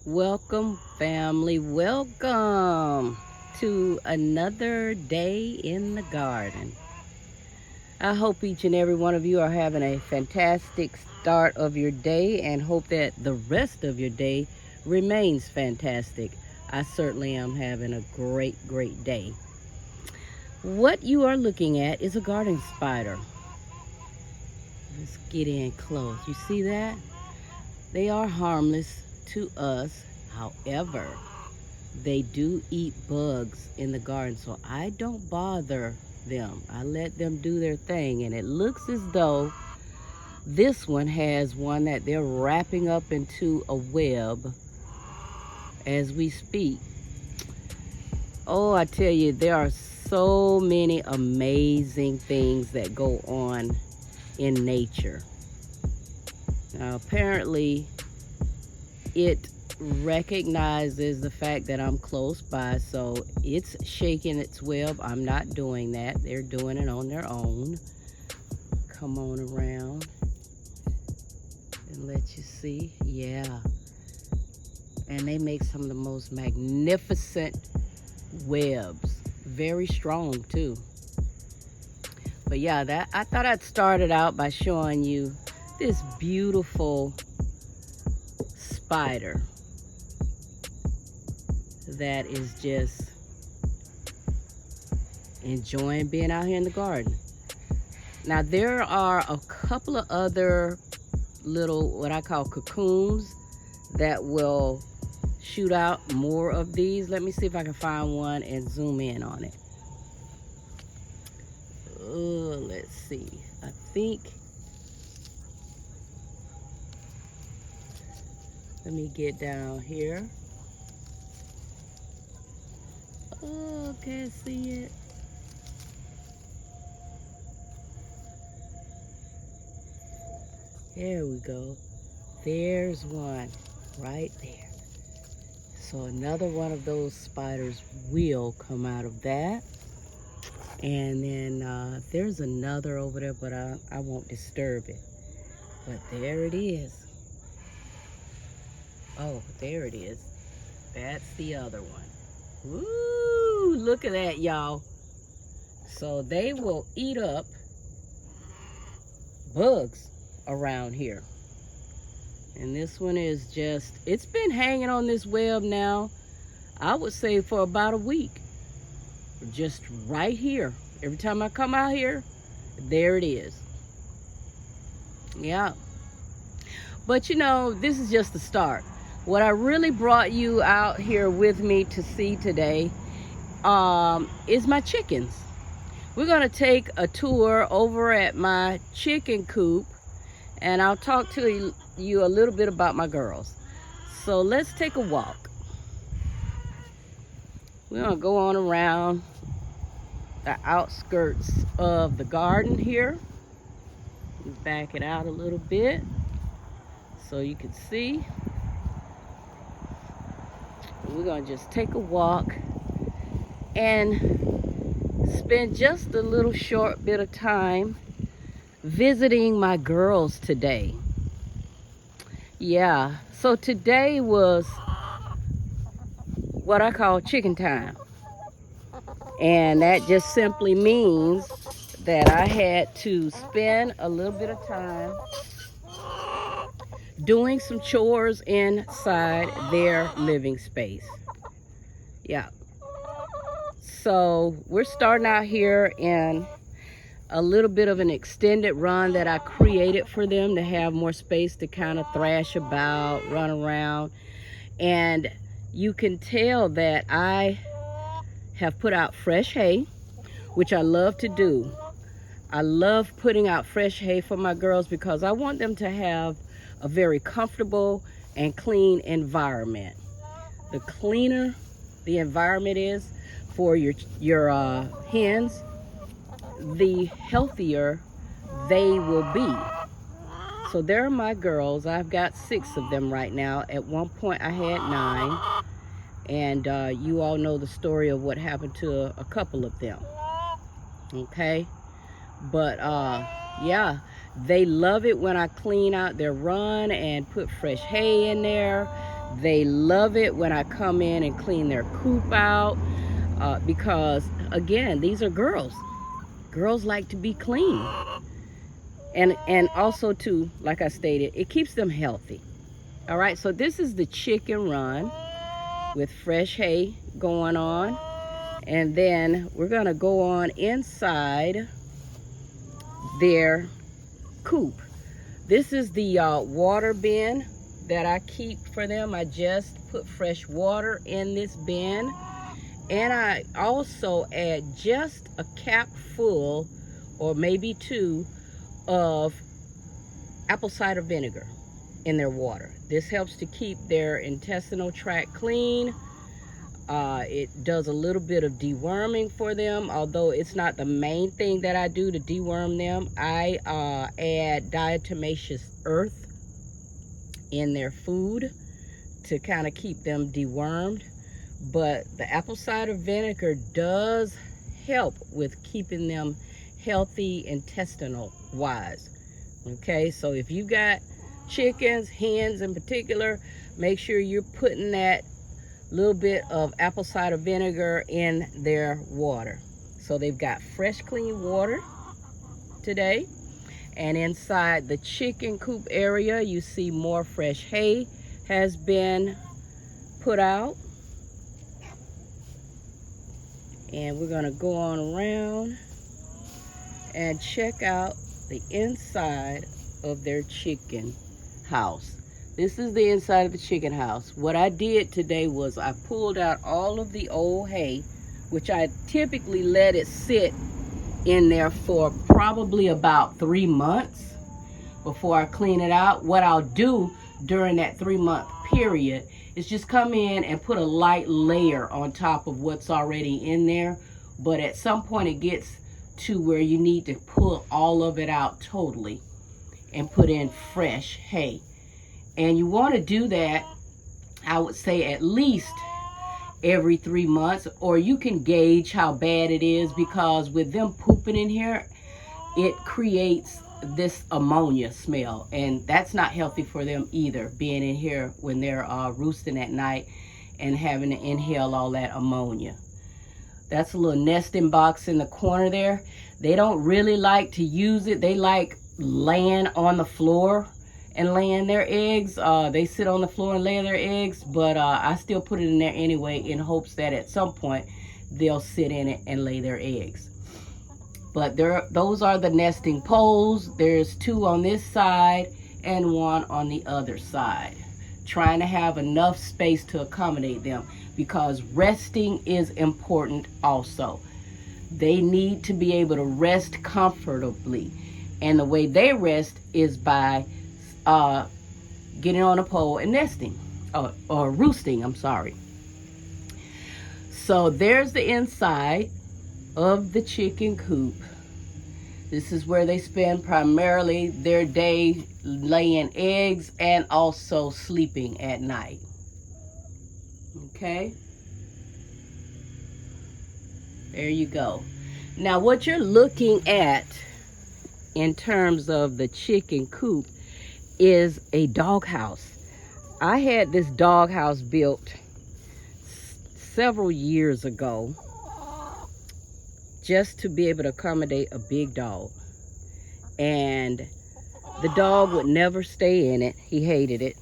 Welcome, family. Welcome to another day in the garden. I hope each and every one of you are having a fantastic start of your day and hope that the rest of your day remains fantastic. I certainly am having a great day. What you are looking at is a garden spider. Let's get in close. You see that? They are harmless to us. However, they do eat bugs in the garden, so I don't bother them. I let them do their thing, and it looks as though this one has one that they're wrapping up into a web as we speak. Oh, I tell you, there are so many amazing things that go on in nature. Now, apparently, it recognizes the fact that I'm close by, so it's shaking its web. I'm not doing that. They're doing it on their own. Come on around and let you see. Yeah. And they make some of the most magnificent webs. Very strong, too. But yeah, I thought I'd start it out by showing you this beautiful spider that is just enjoying being out here in the garden. Now there are a couple of other little, what I call cocoons, that will shoot out more of these. Let me see if I can find one and zoom in on it. Let's see. I think, let me get down here. Oh, can't see it. There we go. There's one right there. So another one of those spiders will come out of that. And then there's another over there, but I won't disturb it. But there it is. Oh, there it is. That's the other one. Woo! Look at that, y'all. So they will eat up bugs around here. And this one is just, it's been hanging on this web now, I would say for about a week. Just right here. Every time I come out here, there it is. Yeah. But you know, this is just the start. What I really brought you out here with me to see today is my chickens. We're gonna take a tour over at my chicken coop, and I'll talk to you a little bit about my girls. So let's take a walk. We're gonna go on around the outskirts of the garden here. Back it out a little bit so you can see. We're gonna just take a walk and spend just a little short bit of time visiting my girls today. Yeah, so today was what I call chicken time. And that just simply means that I had to spend a little bit of time doing some chores inside their living space. Yeah. So we're starting out here in a little bit of an extended run that I created for them to have more space to kind of thrash about, run around. And you can tell that I have put out fresh hay, which I love to do. I love putting out fresh hay for my girls because I want them to have a very comfortable and clean environment. The cleaner the environment is for your hens, the healthier they will be. So there are my girls. I've got 6 of them right now. At one point I had 9, and you all know the story of what happened to a couple of them. Okay, but yeah, they love it when I clean out their run and put fresh hay in there. They love it when I come in and clean their coop out because, again, these are girls. Girls like to be clean. And also, too, like I stated, it keeps them healthy. All right, so this is the chicken run with fresh hay going on. And then we're going to go on inside their coop. This is the water bin that I keep for them. I just put fresh water in this bin. And I also add just a cap full, or maybe two, of apple cider vinegar in their water. This helps to keep their intestinal tract clean. It does a little bit of deworming for them, although it's not the main thing that I do to deworm them. I add diatomaceous earth in their food to kind of keep them dewormed. But the apple cider vinegar does help with keeping them healthy intestinal wise. Okay, so if you got chickens, hens in particular, make sure you're putting that little bit of apple cider vinegar in their water. So they've got fresh, clean water today. And inside the chicken coop area, you see more fresh hay has been put out. And we're gonna go on around and check out the inside of their chicken house. This is the inside of the chicken house. What I did today was I pulled out all of the old hay, which I typically let it sit in there for probably about 3 months before I clean it out. What I'll do during that 3-month period is just come in and put a light layer on top of what's already in there. But at some point it gets to where you need to pull all of it out totally and put in fresh hay. And you want to do that, I would say, at least every 3 months, or you can gauge how bad it is, because with them pooping in here, it creates this ammonia smell, and that's not healthy for them either, being in here when they're roosting at night and having to inhale all that ammonia. That's a little nesting box in the corner there. They don't really like to use it. They like laying on the floor and laying their eggs. They sit on the floor and lay their eggs, but I still put it in there anyway in hopes that at some point they'll sit in it and lay their eggs. But those are the nesting poles. There's 2 on this side and 1 on the other side. Trying to have enough space to accommodate them, because resting is important also. They need to be able to rest comfortably. And the way they rest is by getting on a pole and nesting, or roosting, I'm sorry. So there's the inside of the chicken coop. This is where they spend primarily their day laying eggs and also sleeping at night. Okay? There you go. Now what you're looking at in terms of the chicken coop is a doghouse. I had this doghouse built several years ago just to be able to accommodate a big dog. And the dog would never stay in it. He hated it.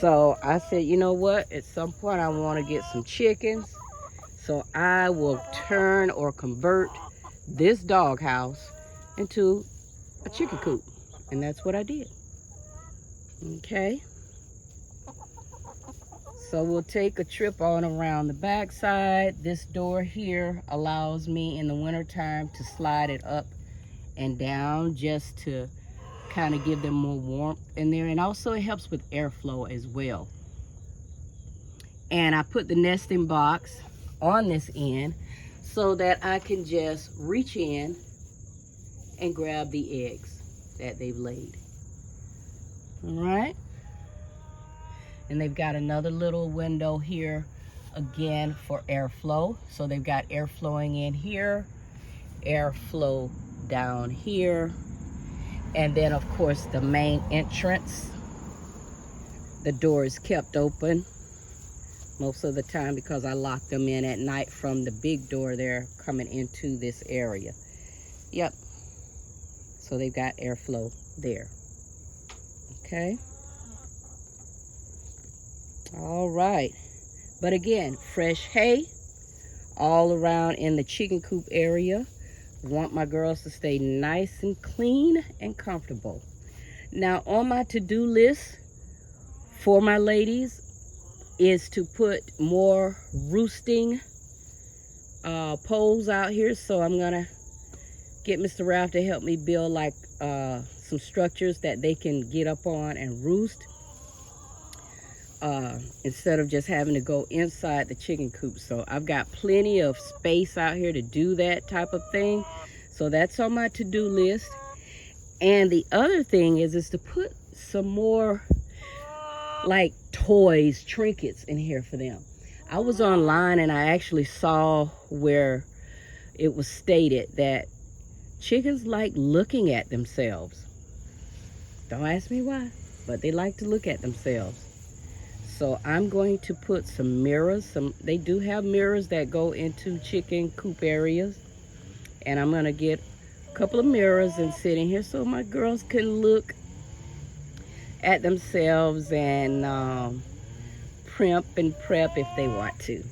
So I said, you know what? At some point I want to get some chickens. So I will turn or convert this doghouse into a chicken coop. And that's what I did. Okay. So we'll take a trip on around the back side. This door here allows me in the wintertime to slide it up and down just to kind of give them more warmth in there. And also it helps with airflow as well. And I put the nesting box on this end so that I can just reach in and grab the eggs that they've laid. All right. And they've got another little window here again for airflow. So they've got air flowing in here, airflow down here, and then of course the main entrance the door is kept open most of the time because I lock them in at night from the big door there coming into this area. Yep. So they've got airflow there. Okay. All right. But again, fresh hay all around in the chicken coop area. Want my girls to stay nice and clean and comfortable. Now on my to-do list for my ladies is to put more roosting poles out here. So I'm gonna get Mr. Ralph to help me build like some structures that they can get up on and roost, instead of just having to go inside the chicken coop. So I've got plenty of space out here to do that type of thing. So that's on my to-do list. And the other thing is to put some more like toys, trinkets in here for them. I was online and I actually saw where it was stated that chickens like looking at themselves. Don't ask me why, but they like to look at themselves. So I'm going to put some mirrors. They do have mirrors that go into chicken coop areas. And I'm gonna get a couple of mirrors and sit in here so my girls can look at themselves and primp and prep if they want to.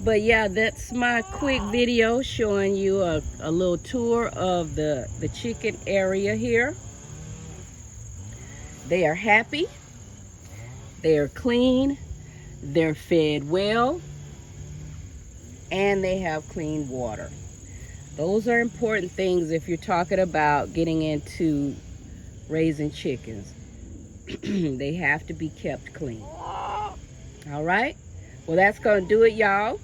But yeah, that's my quick video showing you a little tour of the chicken area here. They are happy, they are clean, they're fed well, and they have clean water. Those are important things if you're talking about getting into raising chickens. They have to be kept clean. All right, well, that's gonna do it, y'all.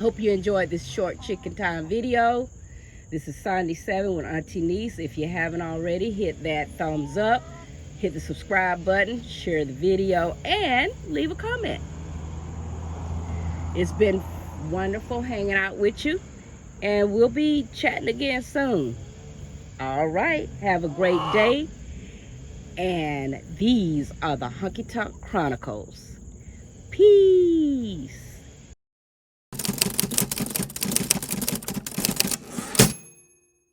Hope you enjoyed this short chicken time video. This is Sandy 7 with AN-T-NEES. If you haven't already, hit that thumbs up, hit the subscribe button, share the video, and leave a comment. It's been wonderful hanging out with you, and we'll be chatting again soon. All right, have a great day. And these are the Honky Tonk Chronicles. Peace.